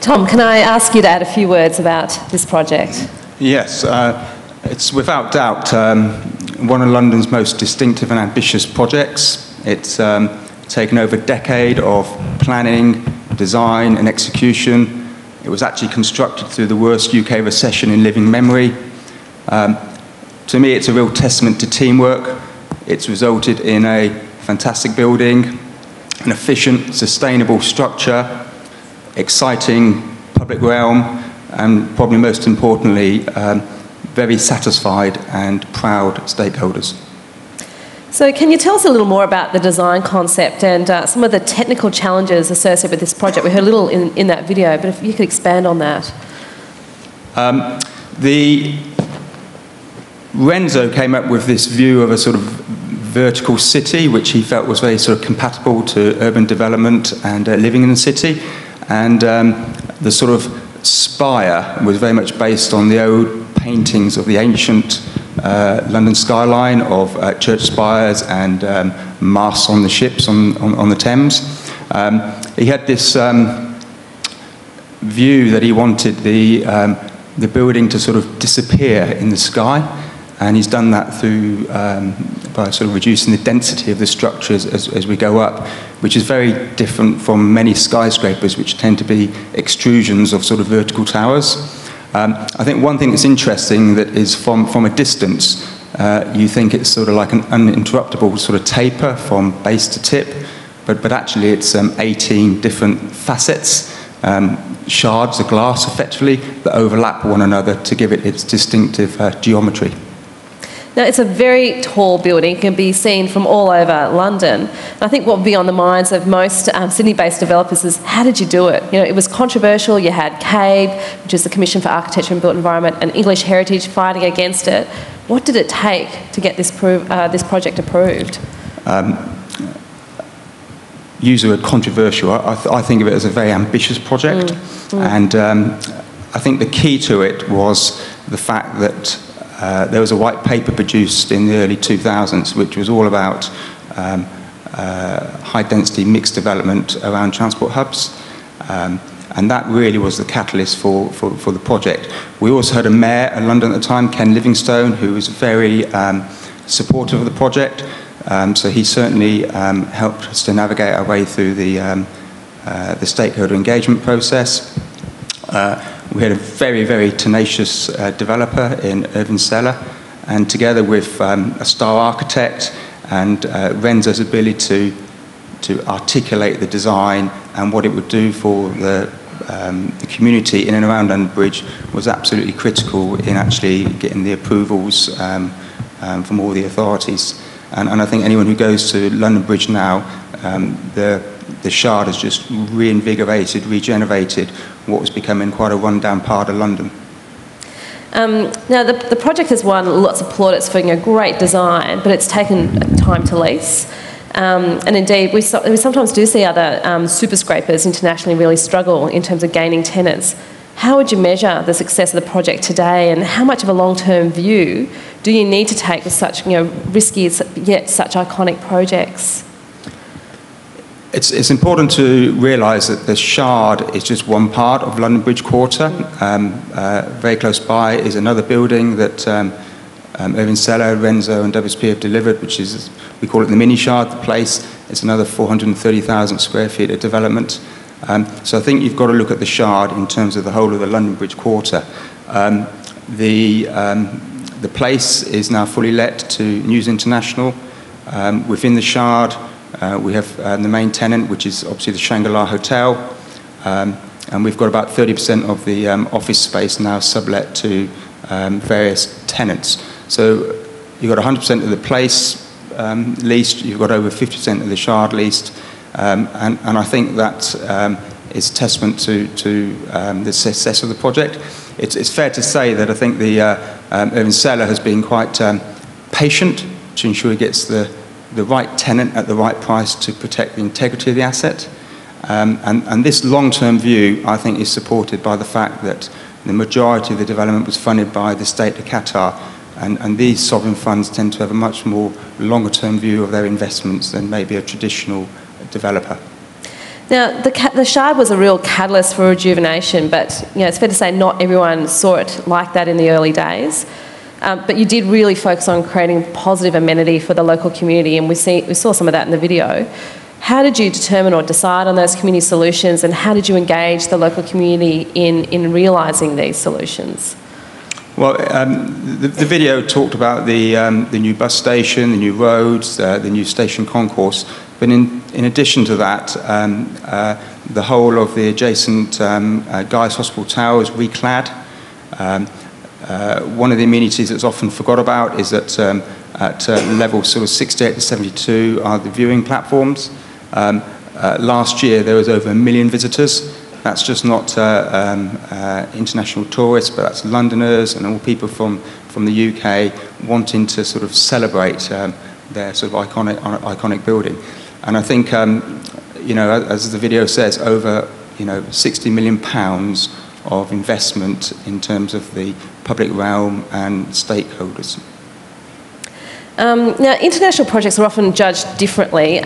Tom, can I ask you to add a few words about this project? Yes, it's without doubt one of London's most distinctive and ambitious projects. It's taken over a decade of planning, design and execution. It was actually constructed through the worst UK recession in living memory. To me, it's a real testament to teamwork. It's resulted in a fantastic building, an efficient, sustainable structure, exciting public realm, and probably most importantly, very satisfied and proud stakeholders. So can you tell us a little more about the design concept and some of the technical challenges associated with this project? We heard a little in that video, but if you could expand on that. Renzo came up with this view of a sort of vertical city, which he felt was very sort of compatible to urban development and living in the city. And the sort of spire was very much based on the old paintings of the ancient London skyline of church spires and masts on the ships on the Thames. He had this view that he wanted the building to sort of disappear in the sky. And he's done that through by sort of reducing the density of the structures as we go up, which is very different from many skyscrapers, which tend to be extrusions of sort of vertical towers. I think one thing that's interesting that is from a distance, you think it's sort of like an uninterruptible sort of taper from base to tip, but actually it's 18 different facets, shards of glass effectively, that overlap one another to give it its distinctive geometry. Now, it's a very tall building. It can be seen from all over London. And I think what would be on the minds of most Sydney-based developers is, how did you do it? You know, it was controversial. You had CABE, which is the Commission for Architecture and Built Environment, and English Heritage fighting against it. What did it take to get this project approved? Use the word controversial. I think of it as a very ambitious project. And I think the key to it was the fact that there was a white paper produced in the early 2000s, which was all about high-density mixed development around transport hubs. And that really was the catalyst for the project. We also had a mayor in London at the time, Ken Livingstone, who was very supportive of the project. So he certainly helped us to navigate our way through the stakeholder engagement process. We had a very, very tenacious developer in Irving Seller, and together with a star architect and Renzo's ability to articulate the design and what it would do for the community in and around London Bridge was absolutely critical in actually getting the approvals from all the authorities. And I think anyone who goes to London Bridge now, the Shard has just reinvigorated, regenerated what was becoming quite a run-down part of London. Now, the project has won lots of plaudits for great design, but it's taken time to lease. And indeed, we sometimes do see other super scrapers internationally really struggle in terms of gaining tenants. How would you measure the success of the project today, and how much of a long-term view do you need to take with such risky yet such iconic projects? It's important to realise that the Shard is just one part of London Bridge Quarter. Very close by is another building that Irving Seller, Renzo and WSP have delivered, which is, we call it the Mini Shard, the place. It's another 430,000 square feet of development. So I think you've got to look at the Shard in terms of the whole of the London Bridge Quarter. The place is now fully let to News International. Within the Shard, we have the main tenant, which is obviously the Shangri-La Hotel, and we've got about 30% of the office space now sublet to various tenants. So you've got 100% of the place leased, you've got over 50% of the Shard leased, and I think that is testament to the success of the project. It's fair to say that I think the Irving Seller has been quite patient to ensure he gets the right tenant at the right price to protect the integrity of the asset. And this long-term view, I think, is supported by the fact that the majority of the development was funded by the state of Qatar, and these sovereign funds tend to have a much more longer-term view of their investments than maybe a traditional developer. Now, the Shard was a real catalyst for rejuvenation, but it's fair to say not everyone saw it like that in the early days. But you did really focus on creating positive amenity for the local community, and we saw some of that in the video. How did you determine or decide on those community solutions, and how did you engage the local community in realising these solutions? Well, the video talked about the new bus station, the new roads, the new station concourse. But in addition to that, the whole of the adjacent Guy's Hospital Tower is reclad. One of the amenities that's often forgot about is that at level sort of 68 to 72 are the viewing platforms. Last year there was over 1 million visitors. That's just not international tourists, but that's Londoners and all people from the UK wanting to sort of celebrate their sort of iconic building. And I think, as the video says, over £60 million of investment in terms of the public realm and stakeholders. Now, international projects are often judged differently.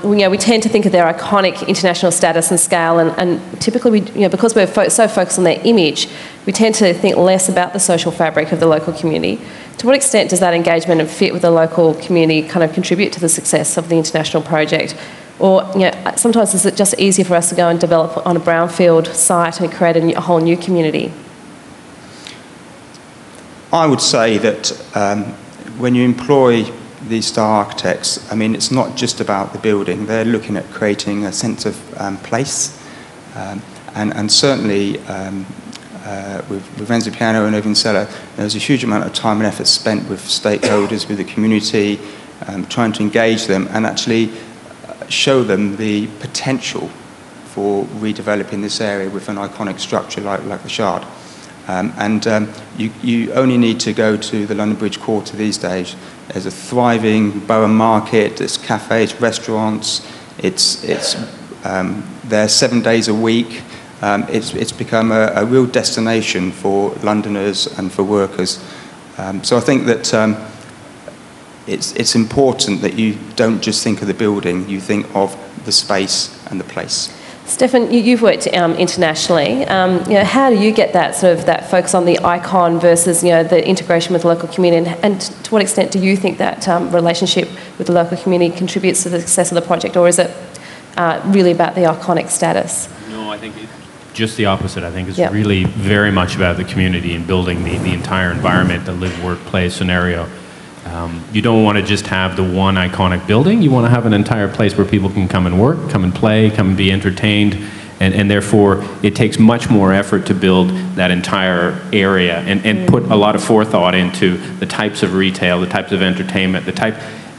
We tend to think of their iconic international status and scale, and typically, because we're so focused on their image, we tend to think less about the social fabric of the local community. To what extent does that engagement and fit with the local community kind of contribute to the success of the international project? Or, sometimes is it just easier for us to go and develop on a brownfield site and create a whole new community? I would say that when you employ these star architects, I mean, it's not just about the building. They're looking at creating a sense of place. And certainly with Renzo Piano and Irving Seller, there's a huge amount of time and effort spent with stakeholders, with the community, trying to engage them and actually show them the potential for redeveloping this area with an iconic structure like the Shard. You only need to go to the London Bridge Quarter these days. There's a thriving borough market, there's cafes, restaurants, it's there 7 days a week. It's become a real destination for Londoners and for workers. So I think that it's important that you don't just think of the building, you think of the space and the place. Stefan, you've worked internationally. How do you get that sort of that focus on the icon versus the integration with the local community, and to what extent do you think that relationship with the local community contributes to the success of the project, or is it really about the iconic status? No, I think just the opposite. I think it's really very much about the community and building the entire environment, the live, work, play scenario. You don't want to just have the one iconic building. You want to have an entire place where people can come and work, come and play, come and be entertained, and therefore it takes much more effort to build that entire area and put a lot of forethought into the types of retail, the types of entertainment,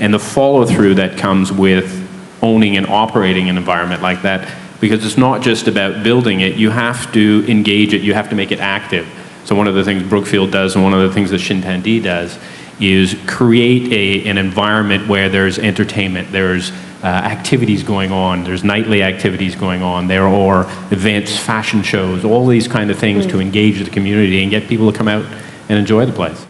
and the follow-through that comes with owning and operating an environment like that, because it's not just about building it. You have to engage it. You have to make it active. So one of the things Brookfield does and one of the things that Shintendi does is create an environment where there's entertainment, there's activities going on, there's nightly activities going on, there are events, fashion shows, all these kind of things to engage the community and get people to come out and enjoy the place.